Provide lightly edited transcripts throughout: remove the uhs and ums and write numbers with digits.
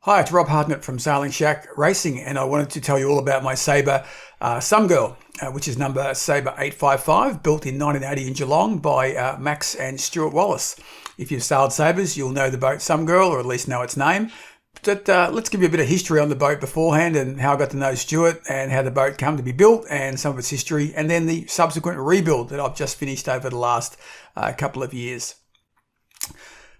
Hi, it's Rob Hartnett from Sailing Shack Racing, and I wanted to tell you all about my Sabre Some Girl, which is number Sabre 855, built in 1980 in Geelong by Max and Stuart Wallace. If you've sailed Sabres, you'll know the boat Some Girl, or at least know its name. But let's give you a bit of history on the boat beforehand and how I got to know Stuart and how the boat came to be built and some of its history, and then the subsequent rebuild that I've just finished over the last couple of years.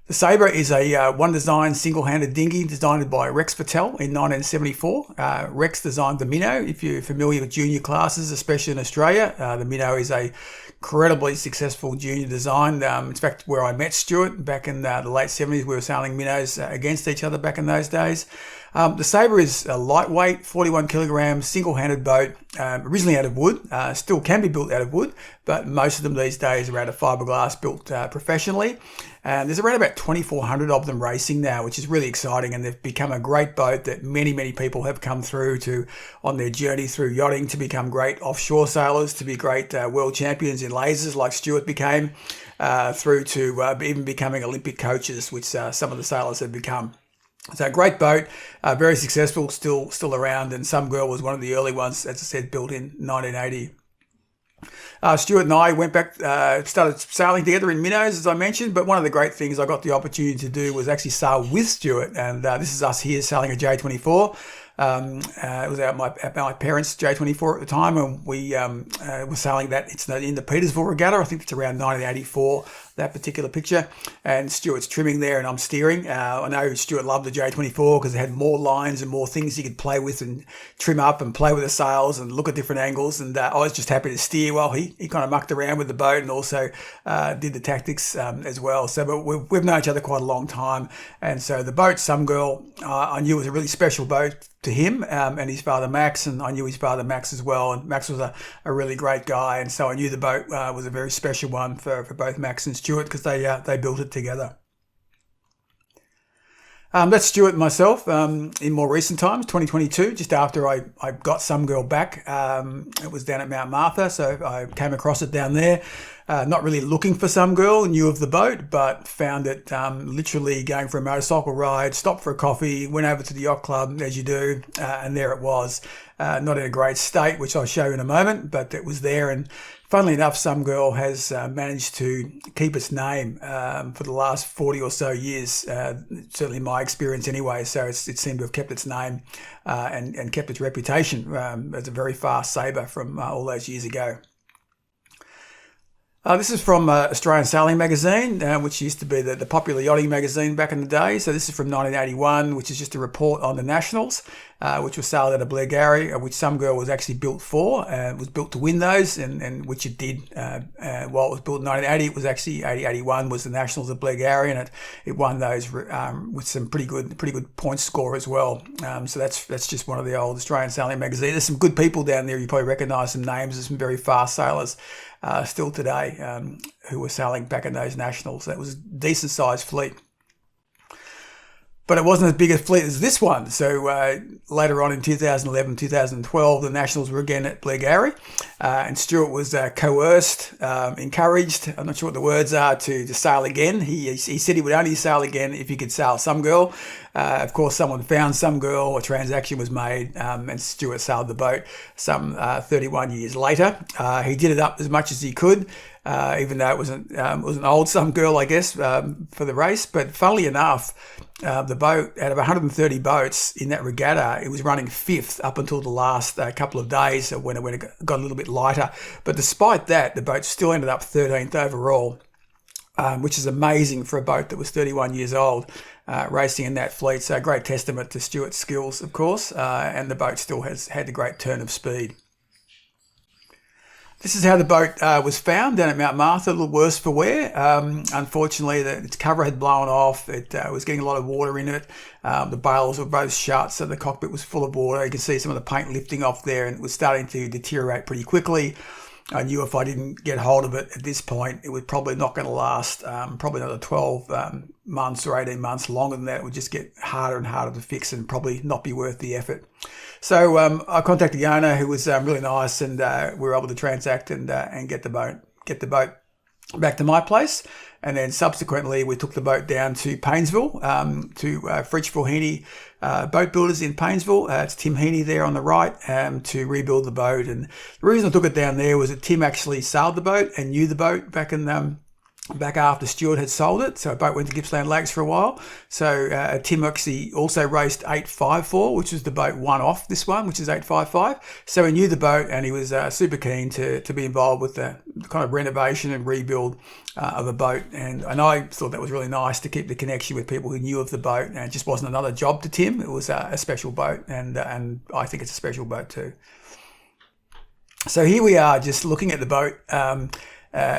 The Sabre is a one-design, single-handed dinghy designed by Rex Patel in 1974. Rex designed the Minnow. If you're familiar with junior classes, especially in Australia, the Minnow is a incredibly successful junior design. In fact, where I met Stuart back in the late 70s, we were sailing Minnows against each other back in those days. The Sabre is a lightweight, 41 kilogram, single-handed boat, originally out of wood, still can be built out of wood, but most of them these days are out of fiberglass, built professionally. There's around about 2,400 of them racing now, which is really exciting, and they've become a great boat that many people have come through to on their journey through yachting to become great offshore sailors, to be great world champions in lasers like Stuart became, through to even becoming Olympic coaches, which some of the sailors have become. So great boat, very successful, still around, and Some Girl was one of the early ones, as I said, built in 1980. Stuart and I went back, started sailing together in Minnows, as I mentioned, but one of the great things I got the opportunity to do was actually sail with Stuart, and this is us here sailing a J24. It was at my parents' J24 at the time, and we were sailing that. It's in the Petersville Regatta. I think it's around 1984, that particular picture. And Stuart's trimming there, and I'm steering. I know Stuart loved the J24 because it had more lines and more things he could play with and trim up and play with the sails and look at different angles. And I was just happy to steer while he kind of mucked around with the boat and also did the tactics as well. So but we've known each other quite a long time. And so the boat, Some Girl, I knew was a really special boat to him and his father Max, and I knew his father Max as well, and Max was a really great guy, and so I knew the boat was a very special one for both Max and Stuart because they built it together. That's Stuart and myself in more recent times, 2022, just after I got Some Girl back. It was down at Mount Martha, so I came across it down there. Not really looking for Some Girl, knew of the boat, but found it literally going for a motorcycle ride, stopped for a coffee, went over to the yacht club, as you do, and there it was. Not in a great state, which I'll show you in a moment, but it was there. And funnily enough, Some Girl has managed to keep its name for the last 40 or so years, certainly in my experience anyway. So it seemed to have kept its name and kept its reputation as a very fast sabre from all those years ago. This is from Australian Sailing Magazine, which used to be the popular yachting magazine back in the day. So this is from 1981, which is just a report on the Nationals, which was sailed out of Blairgowrie, which Some Girl was actually built for. It was built to win those, and which it did. While it was built in 1980, it was actually 81 was the Nationals at Blairgowrie, and it won those with some pretty good point score as well. So that's just one of the old Australian Sailing Magazine. There's some good people down there. You probably recognise some names of some very fast sailors still today who were sailing back in those Nationals. That was a decent sized fleet. But it wasn't as big a fleet as this one. So later on in 2011, 2012, the Nationals were again at Blairgowrie, and Stuart was coerced, encouraged, I'm not sure what the words are, to sail again. He said he would only sail again if he could sail Some Girl. Of course, someone found Some Girl, a transaction was made, and Stuart sailed the boat some 31 years later. He did it up as much as he could, even though it was an old Some Girl, I guess, for the race. But funnily enough, the boat, out of 130 boats in that regatta, it was running fifth up until the last couple of days when it got a little bit lighter. But despite that, the boat still ended up 13th overall, which is amazing for a boat that was 31 years old, racing in that fleet. So a great testament to Stuart's skills, of course, and the boat still has had a great turn of speed. This is how the boat was found down at Mount Martha, a little worse for wear. Unfortunately, its cover had blown off. It was getting a lot of water in it. The bales were both shut, so the cockpit was full of water. You can see some of the paint lifting off there, and it was starting to deteriorate pretty quickly. I knew if I didn't get hold of it at this point, it was probably not going to last probably another 12 months or 18 months. Longer than that, it would just get harder and harder to fix and probably not be worth the effort. So I contacted the owner, who was really nice, and we were able to transact and get the boat back to my place. And then subsequently, we took the boat down to Paynesville, to Fritchville Heaney Boat Builders in Paynesville. It's Tim Heaney there on the right, to rebuild the boat. And the reason I took it down there was that Tim actually sailed the boat and knew the boat back after Stuart had sold it. So a boat went to Gippsland Lakes for a while. So Tim actually also raced 854, which was the boat one off this one, which is 855. So he knew the boat, and he was super keen to be involved with the kind of renovation and rebuild of a boat. And I thought that was really nice to keep the connection with people who knew of the boat. And it just wasn't another job to Tim. It was a special boat, and I think it's a special boat too. So here we are, just looking at the boat,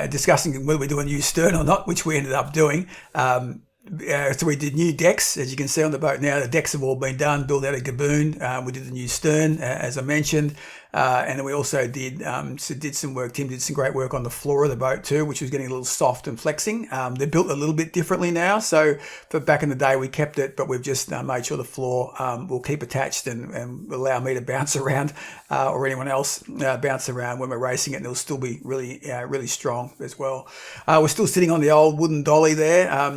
discussing whether we do a new stern or not, which we ended up doing. So we did new decks, as you can see on the boat now. The decks have all been done, built out of Gaboon. We did the new stern, as I mentioned. And then we also did some work. Tim did some great work on the floor of the boat too, which was getting a little soft and flexing. They're built a little bit differently now. So for back in the day, we kept it, but we've just made sure the floor will keep attached and allow me to bounce around, or anyone else bounce around when we're racing it, and it'll still be really strong as well. We're still sitting on the old wooden dolly there.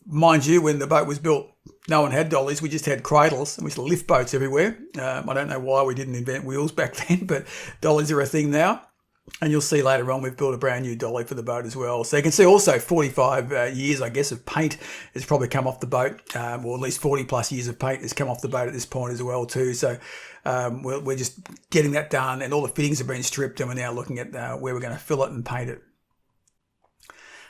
Mind you, when the boat was built, no one had dollies. We just had cradles, and we used to lift boats everywhere. I don't know why we didn't invent wheels back then, but dollies are a thing now. And you'll see later on we've built a brand new dolly for the boat as well. So you can see also 45 years, I guess, of paint has probably come off the boat, or at least 40 plus years of paint has come off the boat at this point as well too. So we're just getting that done, and all the fittings have been stripped, and we're now looking at where we're going to fill it and paint it.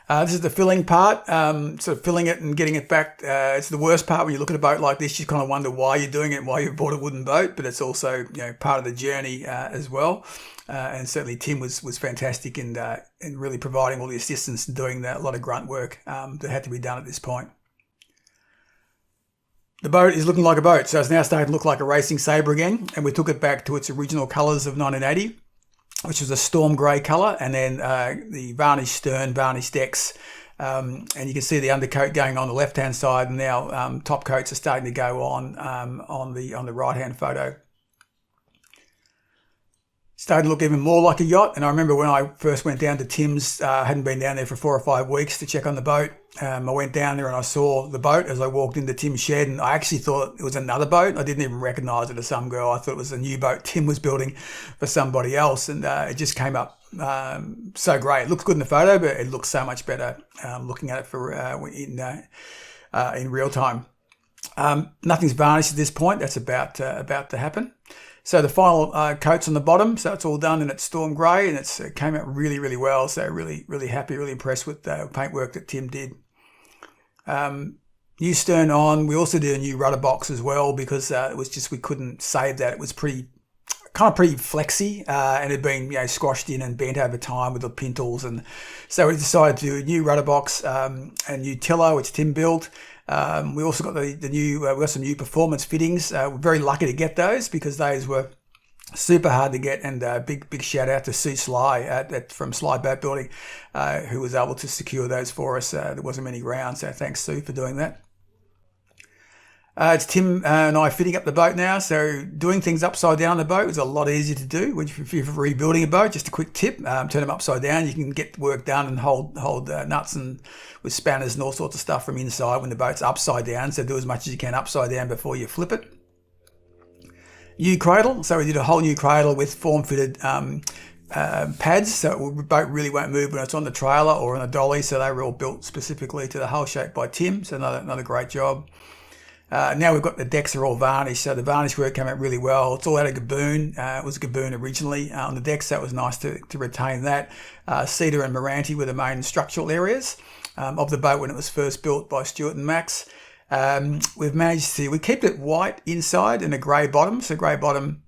This is the filling part, sort of filling it and getting it back. It's the worst part when you look at a boat like this. You kind of wonder why you're doing it, why you bought a wooden boat, but it's also part of the journey as well. And certainly Tim was fantastic in really providing all the assistance and doing a lot of grunt work that had to be done at this point. The boat is looking like a boat, so it's now starting to look like a racing Sabre again, and we took it back to its original colours of 1980. Which was a storm grey colour, and then the varnished stern, varnished decks, and you can see the undercoat going on the left-hand side, and now top coats are starting to go on the right-hand photo. Starting to look even more like a yacht, and I remember when I first went down to Tim's, hadn't been down there for 4 or 5 weeks to check on the boat. I went down there and I saw the boat as I walked into Tim's shed, and I actually thought it was another boat. I didn't even recognise it as some girl. I thought it was a new boat Tim was building for somebody else, and it just came up so great. It looks good in the photo, but it looks so much better looking at it in real time. Nothing's varnished at this point. That's about to happen. So the final coat's on the bottom, so it's all done, and it's storm grey, and it came out really well. So really happy, really impressed with the paintwork that Tim did. New stern on. We also did a new rudder box as well, because it was just, we couldn't save that. It was pretty flexy, and it had been squashed in and bent over time with the pintles, and so we decided to do a new rudder box, a new tiller which Tim built. We also got we got some new performance fittings. We're very lucky to get those, because those were super hard to get, and big shout out to Sue Sly from Sly Boat Building, who was able to secure those for us. There wasn't many around, so thanks Sue for doing that. It's Tim and I fitting up the boat now. So doing things upside down on the boat is a lot easier to do. If you're rebuilding a boat, just a quick tip, turn them upside down. You can get work done and hold nuts and with spanners and all sorts of stuff from inside when the boat's upside down. So do as much as you can upside down before you flip it. New cradle. So we did a whole new cradle with form-fitted pads, so the boat really won't move when it's on the trailer or on a dolly. So they were all built specifically to the hull shape by Tim. So another great job. Now we've got the decks are all varnished, so the varnish work came out really well. It's all out of Gaboon. It was Gaboon originally on the decks, so it was nice to retain that. Cedar and Moranti were the main structural areas of the boat when it was first built by Stuart and Max. We kept it white inside and a grey bottom, so grey bottom,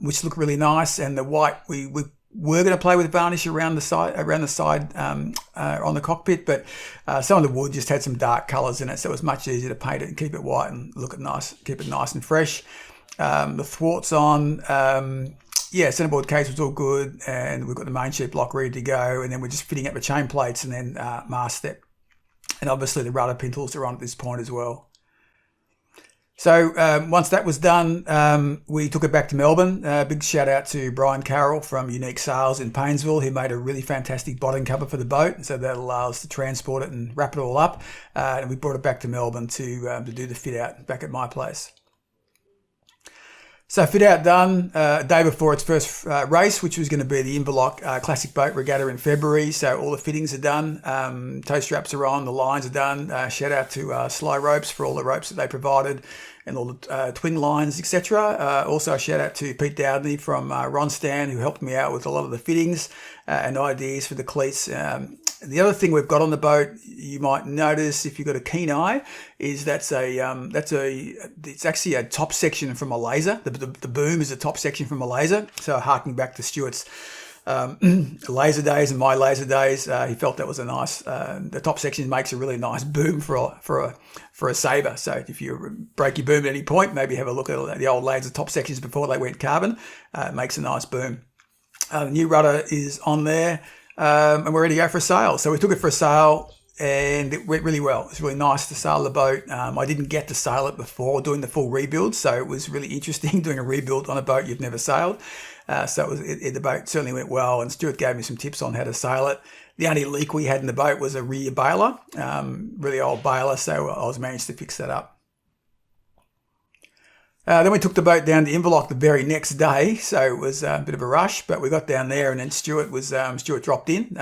which looked really nice, and the white we're going to play with varnish around the side on the cockpit, but some of the wood just had some dark colours in it, so it was much easier to paint it and keep it white and keep it nice and fresh. The thwarts on, centerboard case was all good, and we've got the main sheet block ready to go, and then we're just fitting up the chain plates and then mast step, and obviously the rudder pintles are on at this point as well. So once that was done, we took it back to Melbourne. Big shout out to Brian Carroll from Unique Sails in Paynesville, who made a really fantastic bottom cover for the boat. So that allows us to transport it and wrap it all up. And we brought it back to Melbourne to do the fit out back at my place. So fit out done a day before its first race, which was going to be the Inverloch Classic Boat Regatta in February. So all the fittings are done, tow straps are on, the lines are done. Shout out to Sly Ropes for all the ropes that they provided and all the twin lines, etc. Also a shout out to Pete Dowdney from Ron Stan, who helped me out with a lot of the fittings and ideas for the cleats. The other thing we've got on the boat, you might notice if you've got a keen eye, is it's actually a top section from a laser. The boom is a top section from a laser. So harking back to Stuart's laser days and my laser days, he felt that was a nice. The top section makes a really nice boom for a Sabre. So if you break your boom at any point, maybe have a look at the old laser top sections before they went carbon. It makes a nice boom. The new rudder is on there. And we're ready to go for a sail. So we took it for a sail and it went really well. It was really nice to sail the boat. I didn't get to sail it before doing the full rebuild, so it was really interesting doing a rebuild on a boat you've never sailed. So the boat certainly went well, and Stuart gave me some tips on how to sail it. The only leak we had in the boat was a rear baler, really old baler, so I was managed to fix that up. Then we took the boat down to Inverloch the very next day, so it was a bit of a rush, but we got down there and then Stuart dropped in.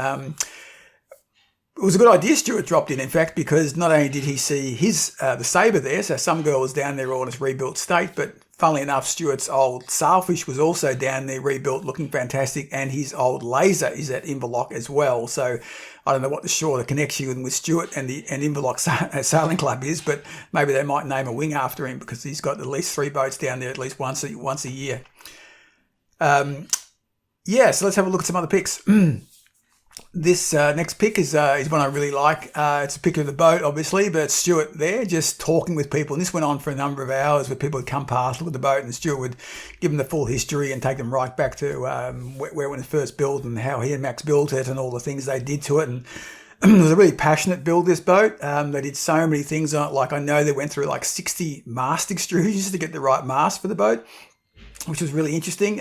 It was a good idea Stuart dropped in fact, because not only did he see the Sabre there, so some girl was down there all in its rebuilt state, but funnily enough, Stuart's old sailfish was also down there rebuilt, looking fantastic, and his old laser is at Inverloch as well. So I don't know what the connection with Stuart and Inverloch Sailing Club is, but maybe they might name a wing after him because he's got at least 3 boats down there at least once a year. So let's have a look at some other pics. This next pic is one I really like. It's a pic of the boat, obviously, but it's Stuart there just talking with people. And this went on for a number of hours where people would come past, look at the boat, and Stuart would give them the full history and take them right back to where it was first built and how he and Max built it and all the things they did to it. And it was a really passionate build, this boat. They did so many things on it. Like I know they went through like 60 mast extrusions to get the right mast for the boat, which was really interesting.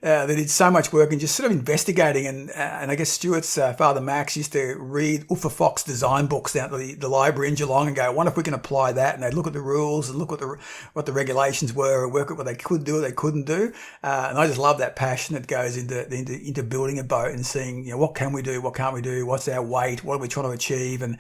They did so much work and just sort of investigating, and I guess Stuart's father Max used to read Uffa Fox design books down at the library in Geelong and go, I wonder if we can apply that, and they'd look at the rules and look at what the regulations were and work at what they could do or they couldn't do, and I just love that passion that goes into building a boat and seeing, what can we do, what can't we do, what's our weight, what are we trying to achieve, and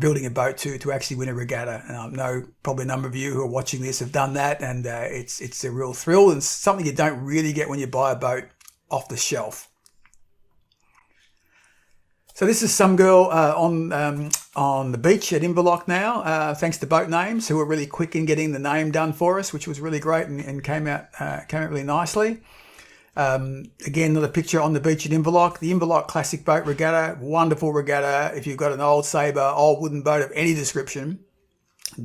building a boat to actually win a regatta. And I know probably a number of you who are watching this have done that, and it's a real thrill and something you don't really get when you buy a boat off the shelf. So this is some girl on the beach at Inverloch now, thanks to Boat Names, who were really quick in getting the name done for us, which was really great and came out really nicely. Again, another picture on the beach at Inverloch. The Inverloch Classic Boat Regatta, wonderful regatta. If you've got an old Sabre, old wooden boat of any description,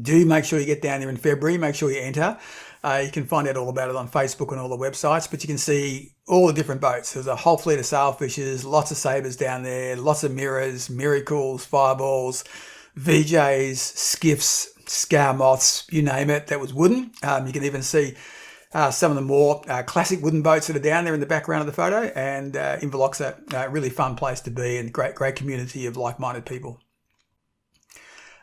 do make sure you get down there in February. Make sure you enter. You can find out all about it on Facebook and all the websites, but you can see all the different boats. There's a whole fleet of sailfishers, lots of Sabres down there, lots of mirrors, miracles, fireballs, VJs, skiffs, scour moths, you name it, that was wooden. You can even see some of the more classic wooden boats that are down there in the background of the photo, and Inverloch's a really fun place to be and great community of like-minded people.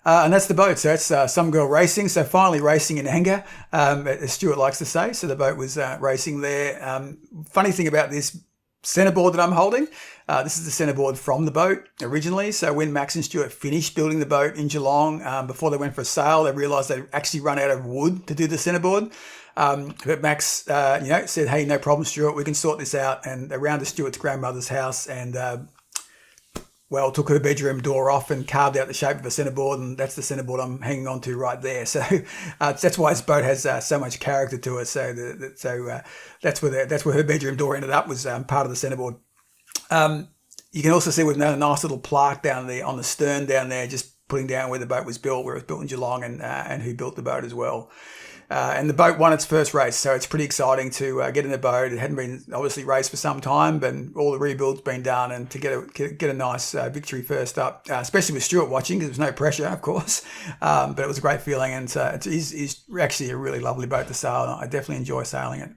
And that's the boat. So it's Some Girl Racing. So finally racing in anger, as Stuart likes to say. So the boat was racing there. Funny thing about this centerboard that I'm holding, this is the centerboard from the boat originally. So when Max and Stuart finished building the boat in Geelong, before they went for a sail, they realised they'd actually run out of wood to do the centerboard. But Max, said, hey, no problem, Stuart, we can sort this out. And they rounded Stuart's grandmother's house and took her bedroom door off and carved out the shape of a centerboard, and that's the centerboard I'm hanging on to right there. So that's why this boat has so much character to it. So that's where her bedroom door ended up, was part of the centerboard. You can also see we've done a nice little plaque down there on the stern down there, just putting down where the boat was built, where it was built in Geelong, and who built the boat as well. And the boat won its first race, so it's pretty exciting to get in the boat. It hadn't been obviously raced for some time, but all the rebuild's been done, and to get a nice victory first up, especially with Stuart watching, because there was no pressure, of course. But it was a great feeling, and it is actually a really lovely boat to sail. I definitely enjoy sailing it.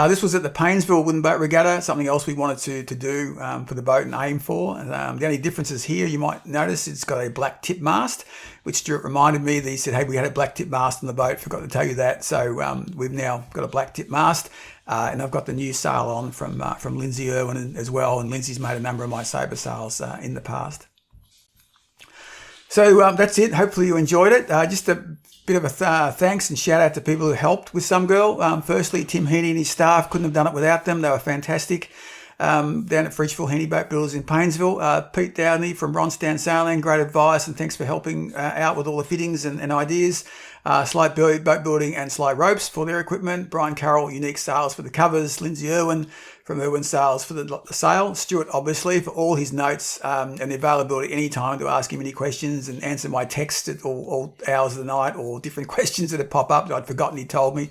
This was at the Paynesville Wooden Boat Regatta, something else we wanted to do for the boat and aim for. The only differences here, you might notice, it's got a black tip mast, which Stuart reminded me that he said, hey, we had a black tip mast on the boat, forgot to tell you that. So we've now got a black tip mast, and I've got the new sail on from Lindsay Irwin as well, and Lindsay's made a number of my Sabre sails in the past. So that's it. Hopefully you enjoyed it. Just a bit of a thanks and shout out to people who helped with Some Girl. Firstly, Tim Heaney and his staff, couldn't have done it without them. They were fantastic. Down at Fridgeville Heaney Boat Builders in Paynesville. Pete Downey from Ronstown Sailing, great advice, and thanks for helping out with all the fittings and ideas. Slide Boat Building and Slide Ropes for their equipment. Brian Carroll, Unique Sails for the covers. Lindsay Irwin from Irwin Sails for the sail. Stuart, obviously, for all his notes and the availability any time to ask him any questions and answer my texts at all hours of the night, or different questions that had pop up that I'd forgotten he told me.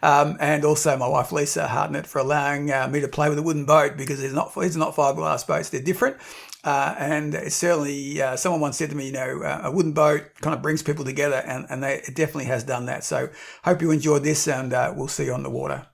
And also my wife Lisa Hartnett for allowing me to play with a wooden boat, because these are not fiberglass boats, they're different. And it's certainly, someone once said to me, a wooden boat kind of brings people together, and it definitely has done that. So hope you enjoyed this, and we'll see you on the water.